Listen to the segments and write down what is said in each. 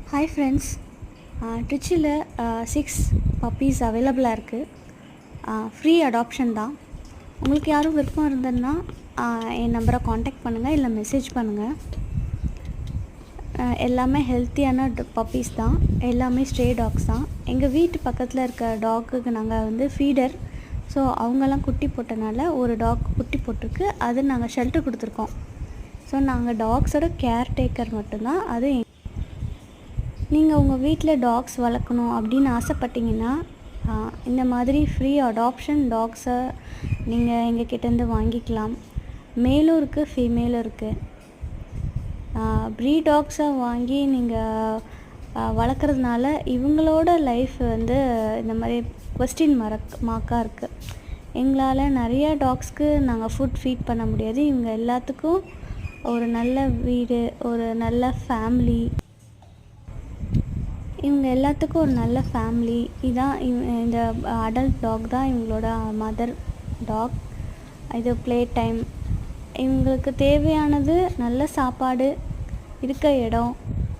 Hi friends, ட்ரிச்சியில் 6 puppies அவைலபிளாக இருக்குது. Free adoption தான். உங்களுக்கு யாரும் விருப்பம் இருந்ததுன்னா என் நம்பரை காண்டாக்ட் பண்ணுங்கள், இல்லை மெசேஜ் பண்ணுங்கள். எல்லாமே ஹெல்த்தியான பப்பீஸ் தான், எல்லாமே ஸ்ட்ரே டாக்ஸ் தான். எங்கள் வீட்டு பக்கத்தில் இருக்க டாக்குக்கு நாங்கள் ஃபீடர், ஸோ அவங்கெல்லாம் குட்டி போட்டனால ஒரு டாக் குட்டி போட்டிருக்கு. அது நாங்கள் ஷெல்டர் கொடுத்துருக்கோம். ஸோ நாங்கள் டாக்ஸோட கேர்டேக்கர் மட்டும்தான். அது நீங்கள் உங்கள் வீட்டில் டாக்ஸ் வளர்க்கணும் அப்படின்னு ஆசைப்பட்டீங்கன்னா இந்த மாதிரி ஃப்ரீ அடாப்ஷன் டாக்ஸை நீங்கள் எங்கள் கிட்டேருந்து வாங்கிக்கலாம். மேலும் இருக்குது, ஃபீமேலும் இருக்குது. ப்ரீட் டாக்ஸை வாங்கி நீங்கள் வளர்க்குறதுனால இவங்களோட லைஃப் இந்த மாதிரி கொஸ்டின் மார்க்காக இருக்குது. எங்களால் நிறையா டாக்ஸ்க்கு நாங்கள் ஃபீட் பண்ண முடியாது. இவங்க எல்லாத்துக்கும் ஒரு நல்ல வீடு, ஒரு நல்ல ஃபேமிலி, இவங்க எல்லாத்துக்கும் ஒரு நல்ல ஃபேமிலி. இதான் இந்த அடல்ட் டாக் தான் இவங்களோட மதர் டாக். இது ப்ளே டைம். இவங்களுக்கு தேவையானது நல்ல சாப்பாடு, இருக்க இடம்,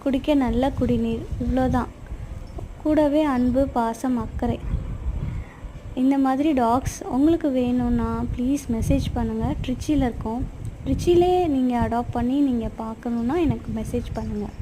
குடிக்க நல்ல குடிநீர், இவ்வளோதான். கூடவே அன்பு, பாசம், அக்கறை. இந்த மாதிரி டாக்ஸ் உங்களுக்கு வேணும்னா ப்ளீஸ் மெசேஜ் பண்ணுங்கள். ட்ரிச்சியில் இருக்கோம். ட்ரிச்சிலே நீங்கள் அடாப்ட் பண்ணி நீங்கள் பார்க்கணுன்னா எனக்கு மெசேஜ் பண்ணுங்கள்.